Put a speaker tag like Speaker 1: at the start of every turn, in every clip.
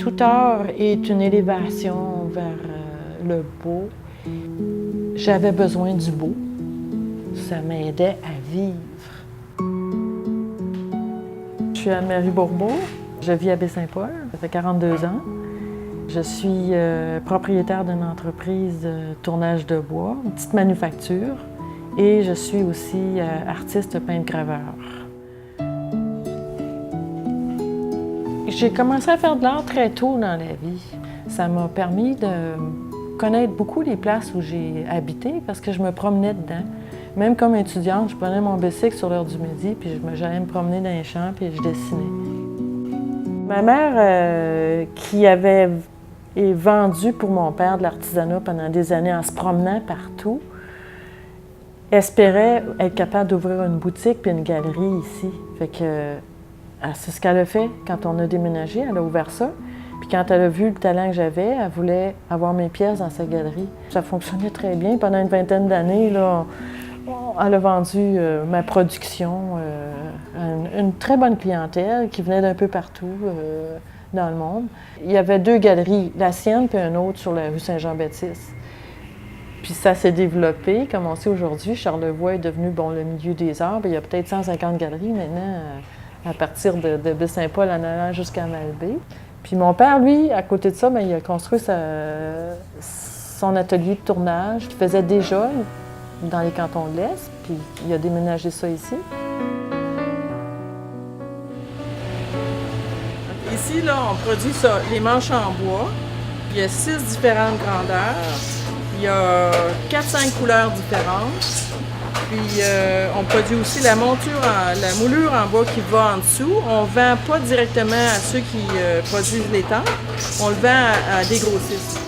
Speaker 1: Tout art est une élévation vers le beau. J'avais besoin du beau. Ça m'aidait à vivre. Je suis Anne-Marie Bourbeau. Je vis à Baie-Saint-Paul. Ça fait 42 ans. Je suis propriétaire d'une entreprise de tournage de bois, une petite manufacture. Et je suis aussi artiste peintre-graveur. J'ai commencé à faire de l'art très tôt dans la vie. Ça m'a permis de connaître beaucoup les places où j'ai habité parce que je me promenais dedans. Même comme étudiante, je prenais mon bicycle sur l'heure du midi, puis j'allais me promener dans les champs, puis je dessinais. Ma mère, qui avait vendu pour mon père de l'artisanat pendant des années en se promenant partout, espérait être capable d'ouvrir une boutique puis une galerie ici. Fait que c'est ce qu'elle a fait quand on a déménagé, elle a ouvert ça. Puis quand elle a vu le talent que j'avais, elle voulait avoir mes pièces dans sa galerie. Ça fonctionnait très bien. Pendant une vingtaine d'années, là, elle a vendu ma production à une très bonne clientèle qui venait d'un peu partout dans le monde. Il y avait 2 galeries, la sienne puis une autre sur la rue Saint-Jean-Baptiste. Puis ça s'est développé, comme on sait aujourd'hui. Charlevoix est devenu le milieu des arts. Bien, il y a peut-être 150 galeries maintenant à partir de Baie-Saint-Paul en allant jusqu'à Malbaie. Puis mon père, lui, à côté de ça, bien, il a construit son atelier de tournage qu'il faisait déjà dans les cantons de l'Est, puis il a déménagé ça ici. Ici, là, on produit ça, les manches en bois. Il y a 6 différentes grandeurs. Il y a 4-5 couleurs différentes. Puis on produit aussi la moulure en bois qui va en dessous. On ne vend pas directement à ceux qui produisent les temples. On le vend à des grossistes.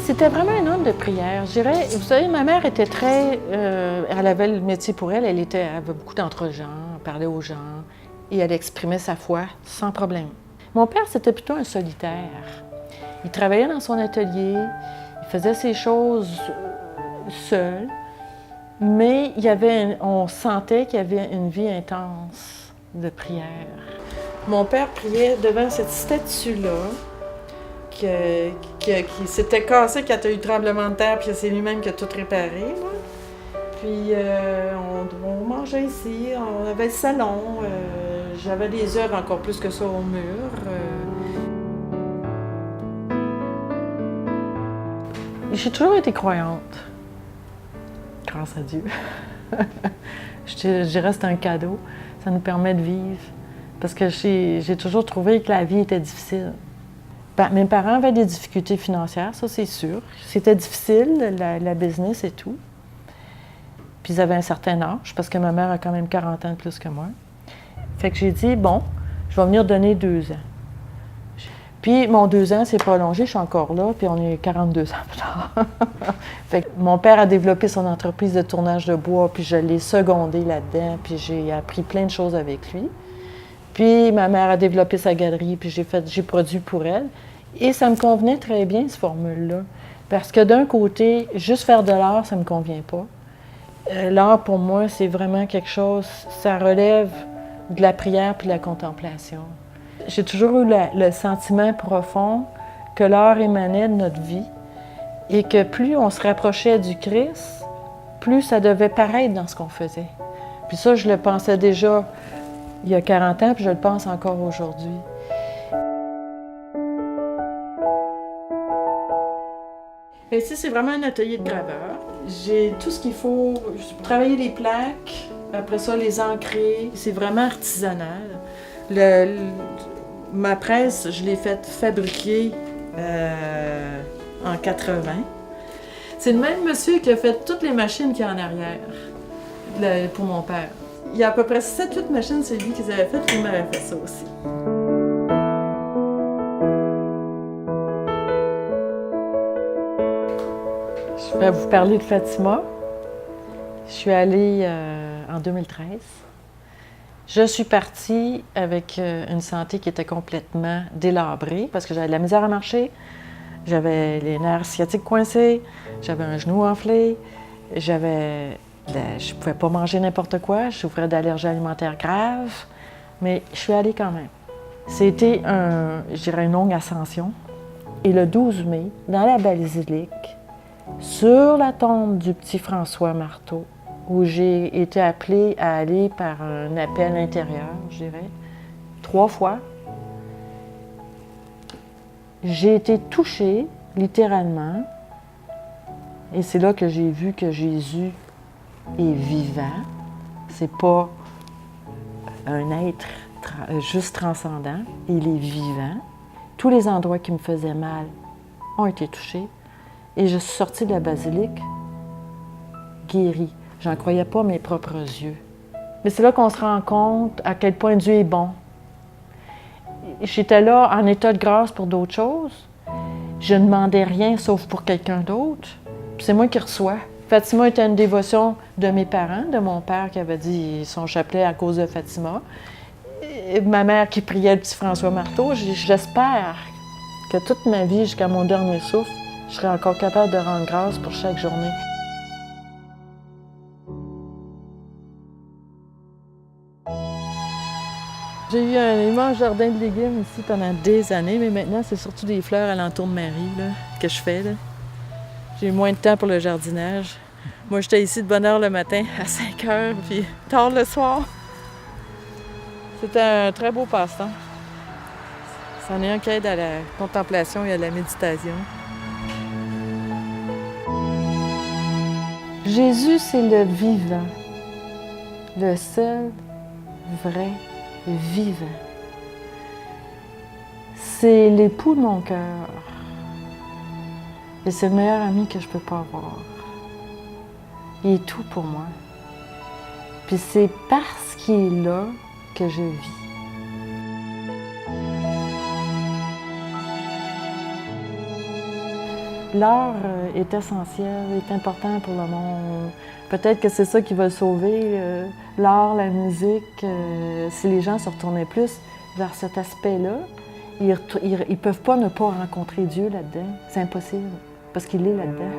Speaker 1: C'était vraiment un homme de prière. Je dirais, vous savez, ma mère était très... elle avait le métier pour elle. Elle avait beaucoup d'entre-gens, elle parlait aux gens et elle exprimait sa foi sans problème. Mon père, c'était plutôt un solitaire. Il travaillait dans son atelier, il faisait ses choses seul, mais on sentait qu'il y avait une vie intense de prière. Mon père priait devant cette statue-là, qui s'était cassée quand il y a eu le tremblement de terre, puis c'est lui-même qui a tout réparé. Là. Puis on mangeait ici, on avait le salon, j'avais des œuvres encore plus que ça au mur. J'ai toujours été croyante, grâce à Dieu. Je dirais que c'est un cadeau, ça nous permet de vivre, parce que j'ai toujours trouvé que la vie était difficile. Mes parents avaient des difficultés financières, ça c'est sûr. C'était difficile, la business et tout. Puis ils avaient un certain âge, parce que ma mère a quand même 40 ans de plus que moi. Fait que j'ai dit, bon, je vais venir donner 2 ans. Puis mon 2 ans s'est prolongé, je suis encore là, puis on est 42 ans plus tard. Fait que mon père a développé son entreprise de tournage de bois, puis je l'ai secondé là-dedans, puis j'ai appris plein de choses avec lui. Puis ma mère a développé sa galerie, puis j'ai produit pour elle. Et ça me convenait très bien, cette formule-là. Parce que d'un côté, juste faire de l'art, ça ne me convient pas. L'art, pour moi, c'est vraiment quelque chose, ça relève de la prière puis de la contemplation. J'ai toujours eu le sentiment profond que l'art émanait de notre vie et que plus on se rapprochait du Christ, plus ça devait paraître dans ce qu'on faisait. Puis ça, je le pensais déjà il y a 40 ans, puis je le pense encore aujourd'hui. Ici, c'est vraiment un atelier de graveur. J'ai tout ce qu'il faut pour travailler les plaques, après ça, les ancrer. C'est vraiment artisanal. Ma presse, je l'ai faite fabriquer en 80. C'est le même monsieur qui a fait toutes les machines qu'il y a en arrière pour mon père. Il y a à peu près 7-8 machines, c'est lui qui les avait faites, puis il m'avait fait ça aussi. Je vais vous parler de Fatima. Je suis allée en 2013. Je suis partie avec une santé qui était complètement délabrée parce que j'avais de la misère à marcher, j'avais les nerfs sciatiques coincés, j'avais un genou enflé, j'avais Je ne pouvais pas manger n'importe quoi, je souffrais d'allergies alimentaires graves, mais je suis allée quand même. C'était, je dirais, une longue ascension. Et le 12 mai, dans la basilique, sur la tombe du petit François Marteau, où j'ai été appelée à aller par un appel intérieur, je dirais, 3 fois, j'ai été touchée, littéralement, et c'est là que j'ai vu que Jésus est vivant. C'est pas un être juste transcendant, il est vivant. Tous les endroits qui me faisaient mal ont été touchés et je suis sortie de la basilique guérie. J'en croyais pas mes propres yeux. Mais c'est là qu'on se rend compte à quel point Dieu est bon. J'étais là en état de grâce pour d'autres choses. Je ne demandais rien sauf pour quelqu'un d'autre. Puis c'est moi qui reçois. Fatima était une dévotion de mes parents, de mon père qui avait dit son chapelet à cause de Fatima. Et ma mère qui priait le petit François Marteau. J'espère que toute ma vie, jusqu'à mon dernier souffle, je serai encore capable de rendre grâce pour chaque journée. J'ai eu un immense jardin de légumes ici pendant des années, mais maintenant, c'est surtout des fleurs alentour de Marie là, que je fais. Là. J'ai moins de temps pour le jardinage. Moi, j'étais ici de bonne heure le matin, à 5 heures, puis tard le soir. C'était un très beau passe-temps. C'en est un qui aide à la contemplation et à la méditation. Jésus, c'est le vivant, le seul vrai vivant. C'est l'époux de mon cœur. Et c'est le meilleur ami que je peux pas avoir. Il est tout pour moi. Puis c'est parce qu'il est là que je vis. L'art est essentiel, est important pour le monde. Peut-être que c'est ça qui va le sauver, l'art, la musique. Si les gens se retournaient plus vers cet aspect-là, ils ne peuvent pas ne pas rencontrer Dieu là-dedans. C'est impossible, parce qu'il est là-dedans.